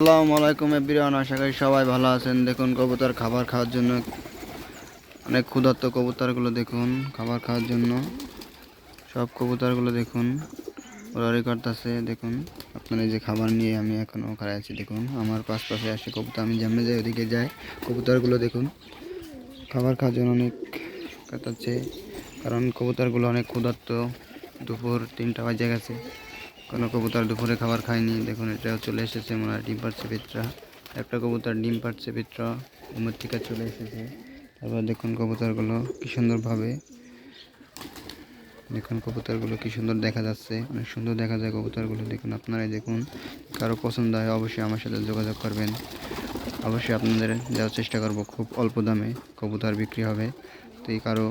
আসসালামু আলাইকুম এভরিওয়ান, আশা করি সবাই ভালো আছেন। দেখুন কবুতর খাবার খাওয়ার জন্য অনেক ক্ষুধার্ত কবুতরগুলো দেখুন খাবার খাওয়ার জন্য সব কবুতরগুলো দেখুন ওরারি করতেছে। দেখুন আপনার এই যে খাবার নিয়ে আমি এখনও খাড়াই আছি। দেখুন আমার পাশে আসে কবুতর, আমি যেমনি যাই ওদিকে যাই। কবুতরগুলো দেখুন খাবার খাওয়ার জন্য অনেক কাটাচ্ছে, কারণ কবুতরগুলো অনেক ক্ষুধার্ত। দুপুর 3টা বাজে গেছে, কোনো কবুতর দুপুরে খাবার খায়নি। দেখুন এটাও চলে এসেছে, মনে হয় ডিম পাড়ছে পিতরা। একটা কবুতর ডিম পাড়ছে, পিতরা ঘুমের থেকে চলে এসেছে। তারপর দেখুন কবুতরগুলো কি সুন্দরভাবে, দেখুন কবুতরগুলো কি সুন্দর দেখা যাচ্ছে, অনেক সুন্দর দেখা যায় কবুতরগুলো। দেখুন আপনারাই দেখুন, কারো পছন্দ হয় অবশ্যই আমার সাথে যোগাযোগ করবেন। অবশ্যই আপনাদের দেওয়ার চেষ্টা করব, খুব অল্প দামে কবুতর বিক্রি হবে। তো এই কারো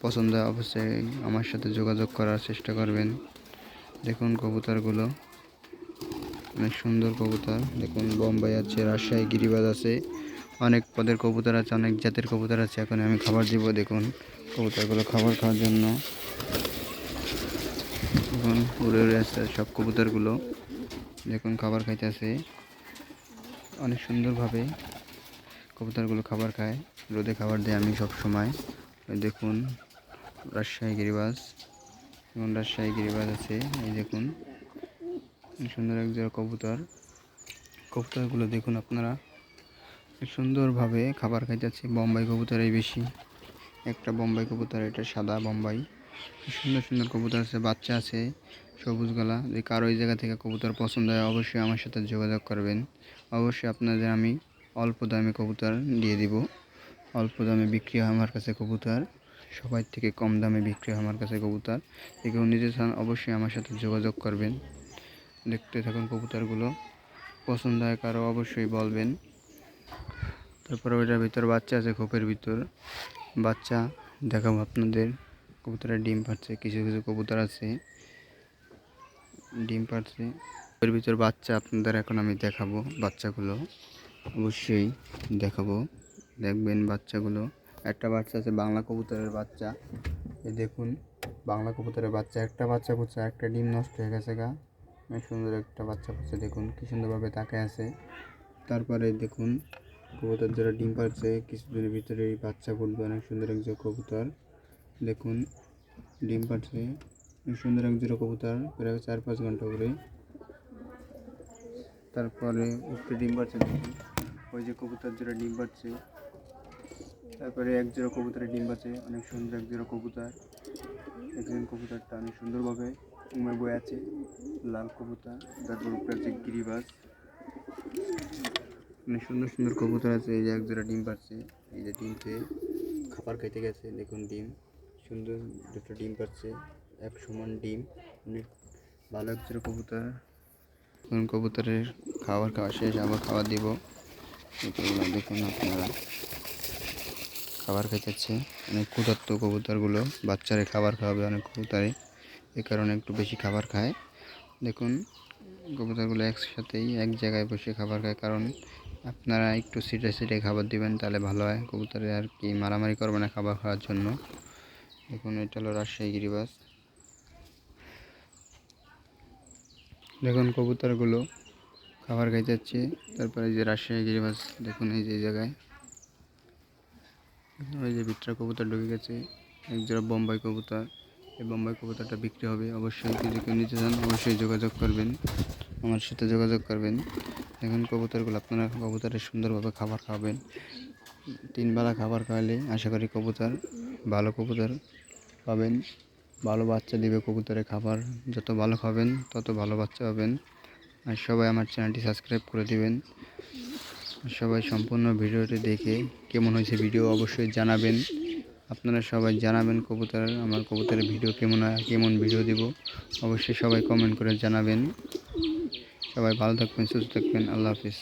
পছন্দ হয় অবশ্যই আমার সাথে যোগাযোগ করার চেষ্টা করবেন। দেখুন কবুতরগুলো অনেক সুন্দর কবুতর। দেখুন বোম্বাই আছে, রাজশাহী গিরিবাজ আছে, অনেক পদের কবুতর আছে, অনেক জাতের কবুতর আছে। এখন আমি খাবার দিব। দেখুন কবুতরগুলো খাবার খাওয়ার জন্য এখন উড়ে উড়ে আসছে সব কবুতরগুলো। দেখুন খাবার খাইতেছে অনেক সুন্দরভাবে। কবুতরগুলো খাবার খায়, রোদে খাবার দেয় আমি সব সময়। দেখুন রাজশাহী গিরিবাজ, এবং রাজশাহী গিরিবাজ আছে। এই দেখুন সুন্দর এক জোড়া কবুতর। কবুতরগুলো দেখুন আপনারা সুন্দরভাবে খাবার খাইতেছে। বোম্বাই কবুতরই বেশি, একটা বোম্বাই কবুতর, এটা সাদা বোম্বাই। সুন্দর সুন্দর কবুতর আছে, বাচ্চা আছে সবুজ গলা। যদি কারো এই জায়গা থেকে কবুতর পছন্দ হয় অবশ্যই আমার সাথে যোগাযোগ করবেন। অবশ্যই আপনাদের আমি অল্প দামে কবুতর দিয়ে দিব। অল্প দামে বিক্রি হয় আমার কাছে কবুতর, সবাই থেকে কম দামে বিক্রি হয় আমার কাছে কবুতর। কেউ নিতে চান অবশ্যই আমার সাথে যোগাযোগ করবেন। দেখতে থাকুন কবুতরগুলো, পছন্দ হয় কারো অবশ্যই বলবেন। তারপরে ওইটার ভিতর বাচ্চা আছে, খোপের ভিতর বাচ্চা দেখাবো আপনাদের। কবুতরের ডিম পাড়ছে, কিছু কিছু কবুতর আছে ডিম পাড়ছে, এর ভিতর বাচ্চা আপনাদের এখন আমি দেখাবো। বাচ্চাগুলো অবশ্যই দেখাবো, দেখবেন বাচ্চাগুলো। একটা বাচ্চা আছে বাংলা কবুতরের বাচ্চা, এই দেখুন বাংলা কবুতরের বাচ্চা। একটা বাচ্চা ফুটছে, একটা ডিম নষ্ট হয়ে গেছে গা। অনেক সুন্দর একটা বাচ্চা ফুটছে, দেখুন কি সুন্দরভাবে তাকায় আছে। তারপরে দেখুন কবুতর যারা ডিম পাড়ছে, কিছুদিনের ভিতরে বাচ্চা ফুটবে। অনেক সুন্দর এক জোড়া কবুতর, দেখুন ডিম পাড়ছে। অনেক সুন্দর এক জোড়া কবুতর, প্রায় 4-5 ঘন্টা করে। তারপরে একটু ডিম পাড়ছে, দেখুন ওই যে কবুতর যারা ডিম পাড়ছে। তারপরে এক জোড়া কবুতরের ডিম পাড়ছে, অনেক সুন্দর এক জোড়া কবুতর। দেখবেন কবুতরটা অনেক সুন্দরভাবে ঘুমে বয়ে আছে, লাল কবুতর। তারপর উপরে আছে গিরিবাজ, অনেক সুন্দর সুন্দর কবুতর আছে। এই যে এক জোড়া ডিম পাড়ছে, এই যে ডিম খেয়ে খাবার খাইতে গেছে। দেখুন ডিম সুন্দর, দুটো ডিম পাড়ছে, এক সমান ডিম। অনেক ভালো এক জোড়া কবুতর। এখন কবুতরের খাবার খাওয়া শেষ, আবার খাবার দিব। দেখুন আপনারা খাবার খাইতেছে, অনেক ক্ষুধার্ত কবুতরগুলো। বাচ্চারে খাবার খাওয়াবে অনেক কবুতরে, এই কারণে একটু বেশি খাবার খায়। দেখুন কবুতরগুলো একসাথেই এক জায়গায় বসে খাবার খায়, কারণ আপনারা একটু সিটে সিটে খাবার দিবেন, তাহলে ভালো হয়। কবুতরে আর কি মারামারি করবে না খাবার খাওয়ার জন্য। দেখুন এটা হলো রাজশাহী গিরিবাজ। দেখুন কবুতরগুলো খাবার খাই যাচ্ছে। তারপরে যে রাজশাহী গিরিবাজ, দেখুন এই যে জায়গায় ওই যে ভিতরে কবুতর ঢুকে গেছে, এক জোড়া বোম্বাই কবুতর। এই বোম্বাই কবুতরটা বিক্রি হবে। অবশ্যই যদি কেউ নিতে চান অবশ্যই যোগাযোগ করবেন, আমার সাথে যোগাযোগ করবেন। এখন কবুতরগুলো আপনারা কবুতরের সুন্দরভাবে খাবার খাওয়াবেন। 3 বেলা খাবার খাওয়ালে আশা করি কবুতর ভালো কবুতর পাবেন, ভালো বাচ্চা দিবে কবুতরে। খাবার যত ভালো খাবেন তত ভালো বাচ্চা পাবেন। আর সবাই আমার চ্যানেলটি সাবস্ক্রাইব করে দিবেন। সবাই সম্পূর্ণ ভিডিওটি দেখে কেমন হয়েছে ভিডিও অবশ্যই জানাবেন। আপনারা সবাই জানাবেন আমার কবুতরের ভিডিও কেমন হয়, কেমন ভিডিও দিব অবশ্যই সবাই কমেন্ট করে জানাবেন। সবাই ভালো থাকবেন, সুস্থ থাকবেন। আল্লাহ হাফিজ।